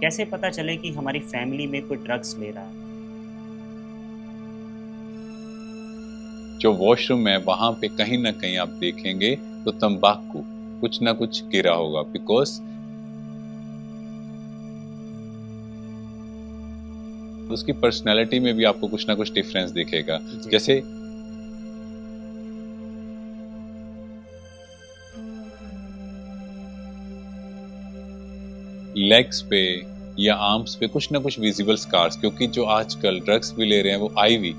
कैसे पता चले कि हमारी फैमिली में कोई ड्रग्स ले रहा है? जो वॉशरूम है वहां पे कहीं ना कहीं आप देखेंगे तो तंबाकू कुछ ना कुछ गिरा होगा बिकॉज उसकी पर्सनैलिटी में भी आपको कुछ ना कुछ डिफरेंस दिखेगा। जी। जैसे लेग्स पे या आर्म्स पे कुछ ना कुछ विजिबल स्कार्स, क्योंकि जो आजकल ड्रग्स भी ले रहे हैं वो आईवी।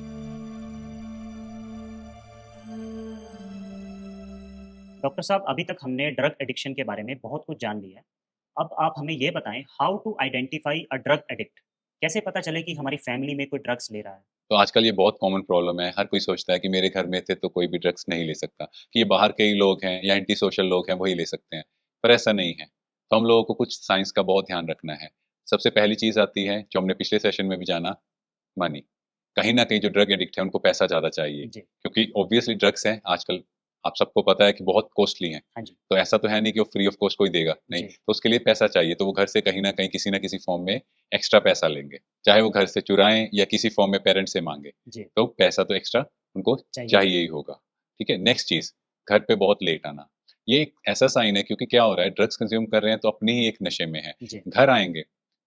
डॉक्टर साहब, अभी तक हमने ड्रग एडिक्शन के बारे में बहुत कुछ जान लिया है। अब आप हमें ये बताएं, how to identify a drug addict. कैसे पता चले कि हमारी फैमिली में कोई ड्रग्स ले रहा है? तो आजकल ये बहुत कॉमन प्रॉब्लम है, हर कोई सोचता है कि मेरे घर में थे तो कोई भी ड्रग्स नहीं ले सकता, कि ये बाहर के ही लोग हैं या एंटी सोशल लोग हैं वही ले सकते हैं। पर ऐसा नहीं है। तो हम लोगों को कुछ साइंस का बहुत ध्यान रखना है। सबसे पहली चीज आती है जो हमने पिछले सेशन में भी जाना, मनी। कहीं न कहीं जो ड्रग एडिक्ट है उनको पैसा ज़्यादा चाहिए, जी। क्योंकि ऑब्वियसली ड्रग्स हैं आजकल, आप सबको पता है कि बहुत कॉस्टली हैं। हाँ जी। तो ऐसा तो है नहीं कि वो फ्री ऑफ कॉस्ट कोई देगा, नहीं। जी। तो उसके लिए पैसा चाहिए, तो वो घर से कहीं न कहीं किसी न किसी फ़ॉर्म में एक्स्ट्रा पैसा लेंगे। चाहे वो घर से चुराएँ या किसी फ़ॉर्म में पेरेंट्स से माँगे, जी। तो पैसा तो एक्स्ट्रा उनको चाहिए। चाहिए ही होगा। ठीक है? नेक्स्ट चीज़, घर पे बहुत लेट आना। ये एक ऐसा साइन है, क्योंकि क्या हो रहा है, ड्रग्स कंज़्यूम कर रहे हैं तो अपनी ही एक नशे में हैं। जी। घर आएँगे,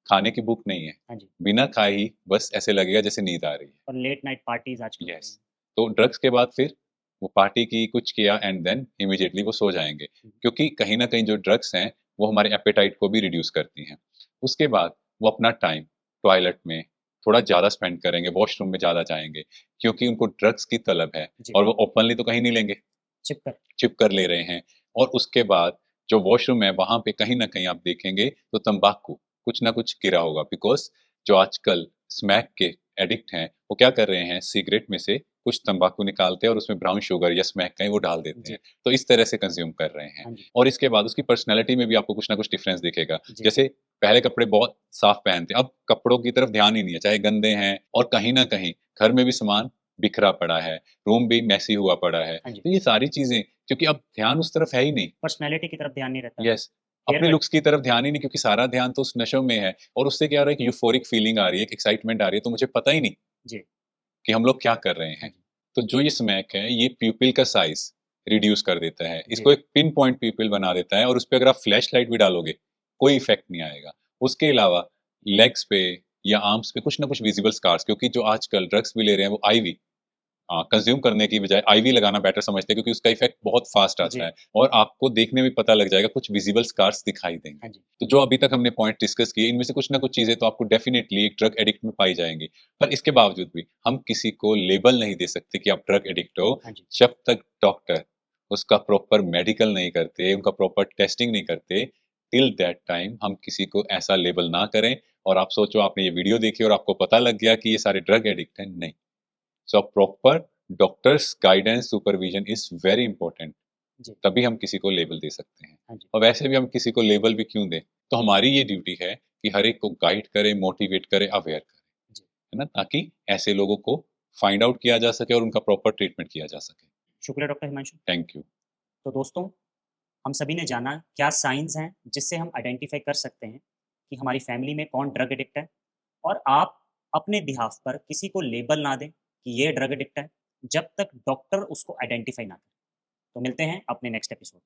खाने की भूख नहीं है, हाँ जी। बिना खाए ही बस ऐसे लगेगा जैसे नींद आ रही है। और लेट नाइट पार्टीज आजकल हो रही यस। हैं। तो ड्रग्स के बाद फिर वो पार्टी की, कुछ किया एंड देन इमीडिएटली वो सो जाएँगे। हम्म। क्योंकि कहीं न कहीं जो ड्रग्स हैं, वो हमारे एपेटाइट को भी रिड्यूस करती हैं। उसके बाद वो अपना टाइम टॉयलेट में थोड़ा ज़्यादा स्पेंड करेंगे, वॉशरूम में ज़्यादा जाएँगे, क्योंकि उनको ड्रग्स की तलब है जी। और वो ओपनली तो कहीं नहीं लेंगे, चिप कर। चिप कर ले रहे हैं। और उसके बाद जो वॉशरूम है वहाँ पे कहीं न कहीं आप देखेंगे तो तम्बाकू कुछ ना कुछ गिरा होगा, बिकॉज़ जो आजकल स्मैक के एडिक्ट हैं, वो क्या कर रहे हैं, सिगरेट में से कुछ तम्बाकू निकालते हैं और उसमें ब्राउन शुगर या स्मैक कहीं वो डाल देते हैं। जी। तो इस तरह से कंज़्यूम कर रहे हैं। हाँ जी। और इसके बाद उसकी पर्सनैलिटी में भी आपको कुछ ना कुछ डिफ़रेंस दिखेगा। जी। जैसे पहले कपड़े बहुत साफ पहनते, अब कपड़ों की तरफ ध्यान ही नहीं है, चाहे गंदे हैं, और कहीं न कहीं घर में भी सामान बिखरा पड़ा है, रूम भी मेसी हुआ पड़ा है। हाँ जी। तो ये सारी चीज़ें, क्योंकि अब ध्यान उस तरफ है ही नहीं। पर्सनैलिटी की तरफ ध्यान नहीं रहता। यस, हेयर अपने कट। लुक्स की तरफ ध्यान ही नहीं, क्योंकि सारा ध्यान तो उस नशों में है। और उससे क्या हो रहा है, एक यूफ़ोरिक फीलिंग आ रही है, एक एक्साइटमेंट आ रही है, तो मुझे पता ही नहीं जी। कि हम लोग क्या कर रहे हाँ हैं। जी। तो जो ये स्मैक है, ये प्यूपिल का साइज़ रिड्यूस कर देता है। जी। इसको एक पिन पॉइंट प्यूपिल बना देता है, और उसपे अगर आप फ्लैश लाइट भी डालोगे, कोई इफ़ेक्ट नहीं आएगा। उसके अलावा लेग्स पे या आर्म्स पे कुछ ना कुछ विज़िबल स्कार्स, क्योंकि जो आजकल ड्रग्स भी ले रहे हैं वो आईवी कंज़्यूम करने की बजाय आईवी लगाना बेटर समझते हैं, क्योंकि उसका इफ़ेक्ट बहुत फ़ास्ट आता जी। है और आपको देखने में पता लग जाएगा, कुछ विज़िबल स्कार्स दिखाई देंगे। हाँ जी। तो जो अभी तक हमने पॉइंट डिस्कस किए, इनमें से कुछ ना कुछ चीज़ें तो आपको डेफ़िनिटली एक ड्रग एडिक्ट में पाई जाएँगी। पर इसके बावजूद भी हम किसी को लेबल नहीं दे सकते कि आप ड्रग एडिक्ट हो, हाँ जी। जब तक डॉक्टर उसका प्रॉपर मेडिकल नहीं करते, उनका प्रॉपर टेस्टिंग नहीं करते, टिल दैट टाइम हम किसी को ऐसा लेबल ना करें। और आप सोचो, आपने ये वीडियो देखी और आपको पता लग गया कि ये सारे ड्रग एडिक्ट हैं, नहीं। So proper doctor's guidance supervision is very important, जी। तभी हम किसी को लेबल दे सकते हैं। हाँ जी। और वैसे भी हम किसी को लेबल भी क्यों दें, तो हमारी ये ड्यूटी है कि हर एक को गाइड करें, मोटिवेट करें, अवेयर करें, जी। है ना, ताकि ऐसे लोगों को फाइंड आउट किया जा सके और उनका प्रॉपर ट्रीटमेंट किया जा सके। शुक्रिया डॉक्टर हिमांशु। Thank you. तो दोस्तों, हम सभी ने जाना क्या साइंस हैं जिससे हम आइडेंटिफाई कर सकते हैं कि हमारी फैमिली में कौन ड्रग एडिक्ट है। और आप अपने बिहाफ पर किसी को लेबल ना दें कि ये ड्रग एडिक्ट है, जब तक डॉक्टर उसको आइडेंटिफाई ना करे। तो मिलते हैं अपने नेक्स्ट एपिसोड।